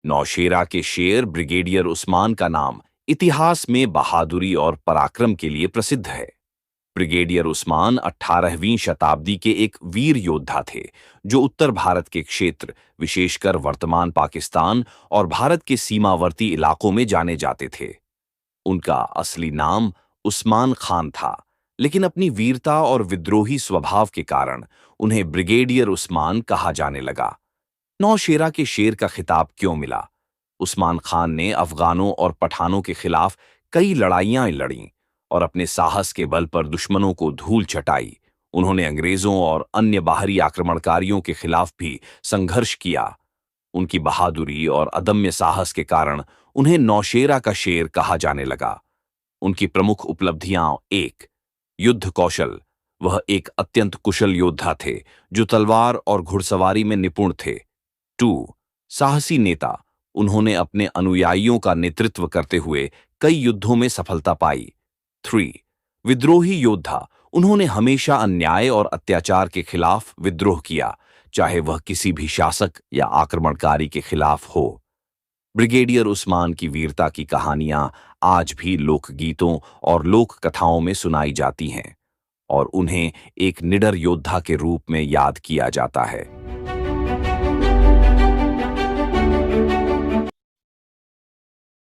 नौशेरा के शेर ब्रिगेडियर उस्मान का नाम इतिहास में बहादुरी और पराक्रम के लिए प्रसिद्ध है। ब्रिगेडियर उस्मान 18वीं शताब्दी के एक वीर योद्धा थे, जो उत्तर भारत के क्षेत्र, विशेषकर वर्तमान पाकिस्तान और भारत के सीमावर्ती इलाकों में जाने जाते थे। उनका असली नाम उस्मान खान था, लेकिन अपनी वीरता और विद्रोही स्वभाव के कारण उन्हें ब्रिगेडियर उस्मान कहा जाने लगा। नौशेरा के शेर का खिताब क्यों मिला? उस्मान खान ने अफगानों और पठानों के खिलाफ कई लड़ाइयां लड़ीं और अपने साहस के बल पर दुश्मनों को धूल चटाई। उन्होंने अंग्रेजों और अन्य बाहरी आक्रमणकारियों के खिलाफ भी संघर्ष किया। उनकी बहादुरी और अदम्य साहस के कारण उन्हें नौशेरा का शेर कहा जाने लगा। उनकी प्रमुख उपलब्धियां: एक, युद्ध कौशल। वह एक अत्यंत कुशल योद्धा थे, जो तलवार और घुड़सवारी में निपुण थे। टू, साहसी नेता। उन्होंने अपने अनुयायियों का नेतृत्व करते हुए कई युद्धों में सफलता पाई। थ्री, विद्रोही योद्धा। उन्होंने हमेशा अन्याय और अत्याचार के खिलाफ विद्रोह किया, चाहे वह किसी भी शासक या आक्रमणकारी के खिलाफ हो। ब्रिगेडियर उस्मान की वीरता की कहानियां आज भी लोकगीतों और लोक कथाओं में सुनाई जाती हैं और उन्हें एक निडर योद्धा के रूप में याद किया जाता है।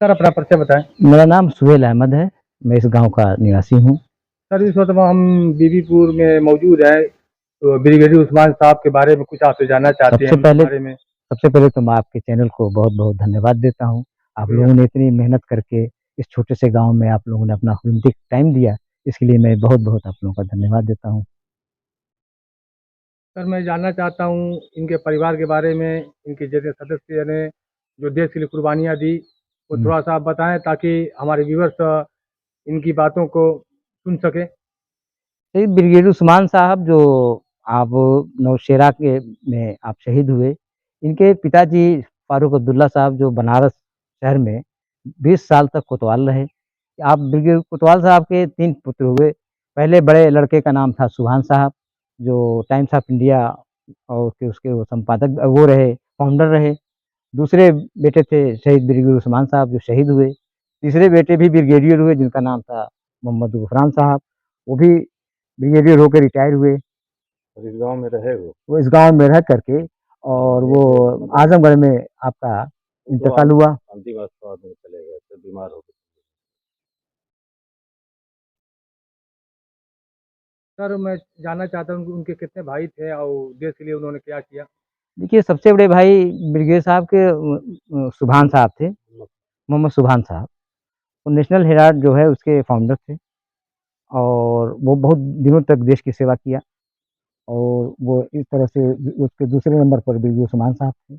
सर अपना परिचय बताएं। मेरा नाम सुहेल अहमद है। मैं इस गांव का निवासी हूं। सर इस वक्त हम बीबीपुर में मौजूद हैं, तो ब्रिगेडियर उस्मान साहब के बारे में कुछ आपसे जानना चाहते हैं। सबसे पहले तो मैं आपके चैनल को बहुत बहुत धन्यवाद देता हूं। आप लोगों ने इतनी मेहनत करके इस छोटे से गांव में आप लोगों ने अपना कीमती टाइम दिया, इसके लिए मैं बहुत बहुत आप लोगों का धन्यवाद देता हूं। सर मैं जानना चाहता हूँ इनके परिवार के बारे में, इनके जैसे सदस्य ने जो देश के लिए कुर्बानियाँ दी, वो थोड़ा सा आप बताएं ताकि हमारे व्यूवर्स इनकी बातों को सुन सके। ब्रिगेडियर उस्मान साहब जो आप नौशेरा के में आप शहीद हुए, इनके पिताजी फारूक अब्दुल्ला साहब जो बनारस शहर में 20 साल तक कोतवाल रहे। आप ब्रिगेडियर कोतवाल साहब के 3 पुत्र हुए। पहले बड़े लड़के का नाम था सुभान साहब, जो टाइम्स ऑफ इंडिया और उसके वो संपादक वो रहे, फाउंडर रहे। दूसरे बेटे थे शहीद ब्रिगेडियर उस्मान साहब जो शहीद हुए। तीसरे बेटे भी ब्रिगेडियर हुए जिनका नाम था मोहम्मद गुफरान साहब, वो भी ब्रिगेडियर होकर रिटायर हुए। और इस गांव में रहे वो इस गांव में रह करके और वो आजमगढ़ में आपका इंतकाल हुआ। अंतिम अवस्था में चले गए थे, बीमार हो गए। सर मैं जानना चाहता हूँ कि उनके कितने भाई थे और देश के लिए उन्होंने क्या किया। देखिए, सबसे बड़े भाई ब्रिगेडियर साहब के सुभान साहब थे, मोहम्मद सुभान साहब। वो नेशनल हेराल्ड जो है उसके फाउंडर थे और वो बहुत दिनों तक देश की सेवा किया। और वो इस तरह से उसके दूसरे नंबर पर ब्रिगेडियर उस्मान साहब थे,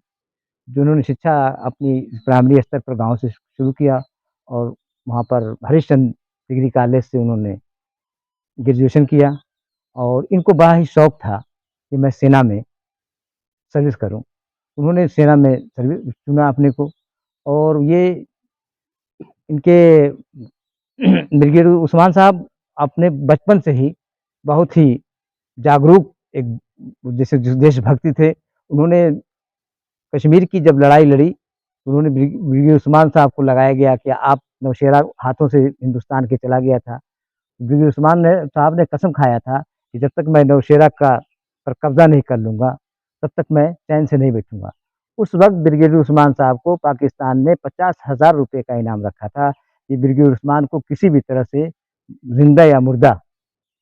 जिन्होंने शिक्षा अपनी प्राइमरी स्तर पर गाँव से शुरू किया और वहाँ पर हरिश्चंद्र डिग्री कॉलेज से उन्होंने ग्रेजुएशन किया। और इनको बड़ा ही शौक था कि मैं सेना में सर्विस करूं। उन्होंने सेना में सर्विस चुना अपने को। और ये इनके ब्रिगेडियर उस्मान साहब अपने बचपन से ही बहुत ही जागरूक एक जैसे देशभक्ति थे। उन्होंने कश्मीर की जब लड़ाई लड़ी, उन्होंने ब्रिगेडियर उस्मान साहब को लगाया गया कि आप नौशेरा हाथों से हिंदुस्तान के चला गया था। ब्रिगेडियर उस्मान ने साहब ने कसम खाया था कि जब तक मैं नौशेरा का पर कब्जा नहीं कर लूंगा, तब तक मैं चैन से नहीं बैठूंगा। उस वक्त ब्रिगेडियर उस्मान साहब को पाकिस्तान ने 50,000 रुपये का इनाम रखा था कि ब्रिगेडियर उस्मान को किसी भी तरह से जिंदा या मुर्दा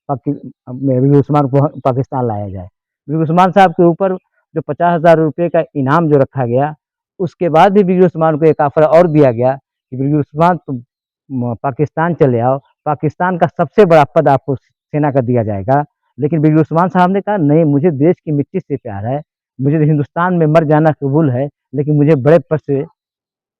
ब्रिगेडियर उस्मान को पाकिस्तान लाया जाए। ब्रिगेडियर उस्मान साहब के ऊपर जो 50,000 रुपये का इनाम जो रखा गया, उसके बाद भी ब्रिगेडियर उस्मान को एक ऑफर और दिया गया कि ब्रिगेडियर उस्मान तुम पाकिस्तान चले आओ, पाकिस्तान का सबसे बड़ा पद आपको सेना का दिया जाएगा। लेकिन ब्रिगेडियर उस्मान साहब ने कहा नहीं, मुझे देश की मिट्टी से प्यार है, मुझे हिंदुस्तान में मर जाना कबूल है, लेकिन मुझे बड़े पद से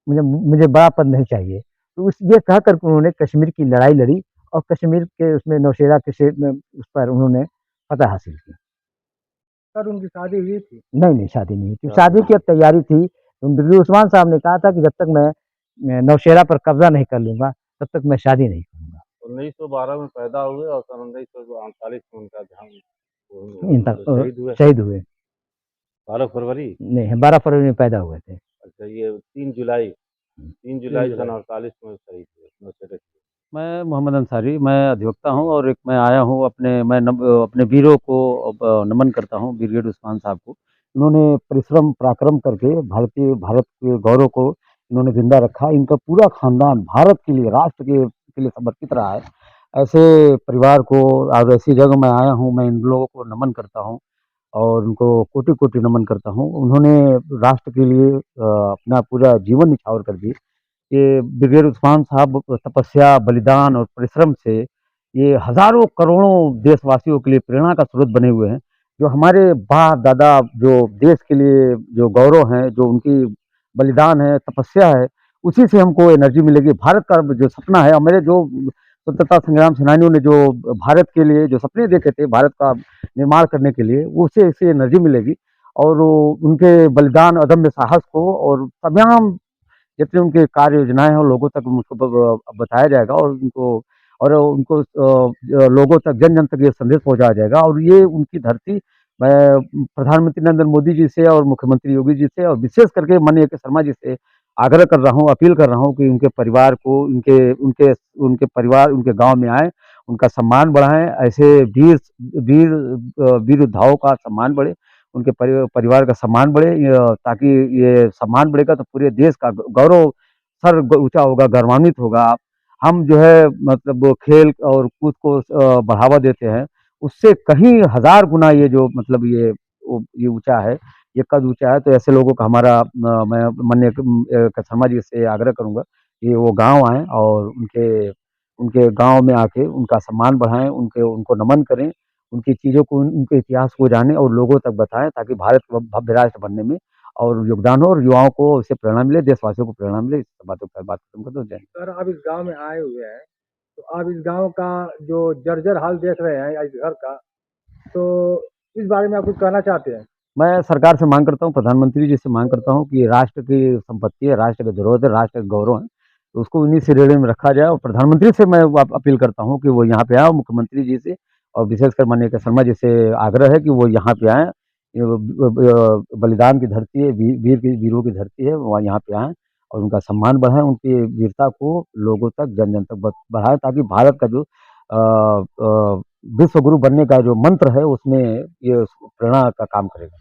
मुझे मुझे बड़ा पद नहीं चाहिए। तो उस ये कह कर के उन्होंने कश्मीर की लड़ाई लड़ी और कश्मीर के उसमें नौशेरा के से में उस पर उन्होंने फतह हासिल की। सर उनकी शादी हुई थी? नहीं, शादी नहीं हुई थी। शादी की अब तैयारी थी। तो ब्रिगेडियर उस्मान साहब ने कहा था कि जब तक मैं नौशेरा पर कब्जा नहीं कर लूंगा, तब तक मैं शादी नहीं करूंगा। 1912 में पैदा हुए और सन 1948 में उनका शहीद हुए। शहीद हुए 12 फरवरी। नहीं, 12 फरवरी में पैदा हुए थे। अच्छा, ये 3 जुलाई 3 जुलाई सन 48 में शहीद हुए नौशेरा की। मैं मोहम्मद अंसारी, मैं अधिवक्ता हूँ और एक मैं आया हूँ अपने वीरों को नमन करता हूँ, ब्रिगेड उस्मान साहब को। इन्होंने परिश्रम पराक्रम करके भारत के गौरव को इन्होंने ज़िंदा रखा। इनका पूरा ख़ानदान भारत के लिए, राष्ट्र के लिए समर्पित रहा है। ऐसे परिवार को और ऐसी जगह मैं आया हूँ, मैं इन लोगों को नमन करता हूँ और उनको कोटि-कोटि नमन करता हूँ। उन्होंने राष्ट्र के लिए अपना पूरा जीवन न्यौछावर कर दिए। ये ब्रिगेडियर उस्मान साहब तपस्या, बलिदान और परिश्रम से ये हज़ारों करोड़ों देशवासियों के लिए प्रेरणा का स्रोत बने हुए हैं। जो हमारे बाप-दादा जो देश के लिए जो गौरव हैं, जो उनकी बलिदान है, तपस्या है, उसी से हमको एनर्जी मिलेगी। भारत का जो सपना है, हमारे जो स्वतंत्रता संग्राम सेनानियों ने जो भारत के लिए जो सपने देखे थे, भारत का निर्माण करने के लिए, उससे इससे एनर्जी मिलेगी और उनके बलिदान, अदम्य साहस को और तमाम जितने उनके कार्य योजनाएँ हैं, वो लोगों तक उनको बताया जाएगा और उनको लोगों तक जन-जन तक ये संदेश पहुँचाया जाएगा और ये उनकी धरती मैं प्रधानमंत्री नरेंद्र मोदी जी से और मुख्यमंत्री योगी जी से और विशेष करके माननीय के शर्मा जी से आग्रह कर रहा हूँ, अपील कर रहा हूँ कि उनके परिवार को उनके उनके उनके परिवार उनके गाँव में आएँ, उनका सम्मान बढ़ाएँ। ऐसे वीर योद्धाओं का सम्मान बढ़े, उनके परिवार का सम्मान बढ़े ताकि ये सम्मान बढ़ेगा तो पूरे देश का गौरव सर ऊँचा होगा, गौरवान्वित होगा। हम जो है मतलब वो खेल और कूद को बढ़ावा देते हैं, उससे कहीं हज़ार गुना ये जो मतलब ये ऊँचा है, ये कद ऊँचा है। तो ऐसे लोगों का मैं माननीय शर्मा जी से आग्रह करूँगा कि वो गाँव आएँ और उनके उनके गाँव में आके उनका सम्मान बढ़ाएँ, उनको नमन करें, उनकी चीज़ों को उनके इतिहास को जानें और लोगों तक बताएँ ताकि भारत को भव्य राष्ट्र बनने में और योगदान हो और युवाओं को इससे प्रेरणा मिले, देशवासियों को प्रेरणा मिले। इस बातों पर बात खत्म कर दो। जय हिंद। सर, आप इस गाँव में आए हुए हैं, तो आप इस गाँव का जो जर्जर हाल देख रहे हैं इस घर का, तो इस बारे में आप कुछ कहना चाहते हैं? मैं सरकार से माँग करता हूँ, प्रधानमंत्री जी से माँग करता हूँ कि ये राष्ट्र की संपत्ति है, राष्ट्र की ज़रूरत है, राष्ट्र का गौरव है, तो उसको इन्हीं श्रेणी में रखा जाए और प्रधानमंत्री से मैं अपील करता हूँ कि वो यहाँ पे आएँ और मुख्यमंत्री जी से और विशेषकर माननीय के शर्मा जी से आग्रह है कि वो यहाँ पे आएँ। ये बलिदान की धरती है, वीरों की धरती है, वहाँ यहाँ पे आएँ और उनका सम्मान बढ़ाएँ, उनकी वीरता को लोगों तक, जन-जन तक बढ़ाएँ ताकि भारत का जो विश्व गुरु बनने का जो मंत्र है, उसमें ये प्रेरणा का काम करेगा।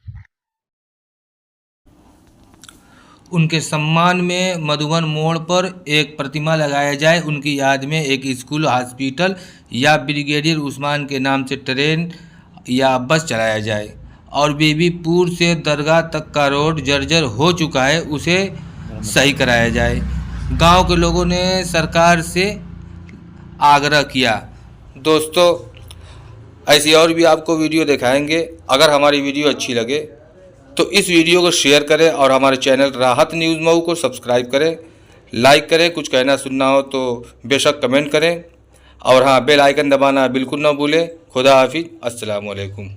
उनके सम्मान में मधुबन मोड़ पर एक प्रतिमा लगाया जाए, उनकी याद में एक स्कूल, हॉस्पिटल या ब्रिगेडियर उस्मान के नाम से ट्रेन या बस चलाया जाए और बेबीपुर से दरगाह तक का रोड जर्जर हो चुका है, उसे सही कराया जाए। गांव के लोगों ने सरकार से आग्रह किया। दोस्तों, ऐसी और भी आपको वीडियो दिखाएंगे। अगर हमारी वीडियो अच्छी लगे तो इस वीडियो को शेयर करें और हमारे चैनल राहत न्यूज़ मऊ को सब्सक्राइब करें, लाइक करें। कुछ कहना सुनना हो तो बेशक कमेंट करें और हाँ, बेल आइकन दबाना बिल्कुल ना भूलें। खुदा हाफिज़, अस्सलाम वालेकुम।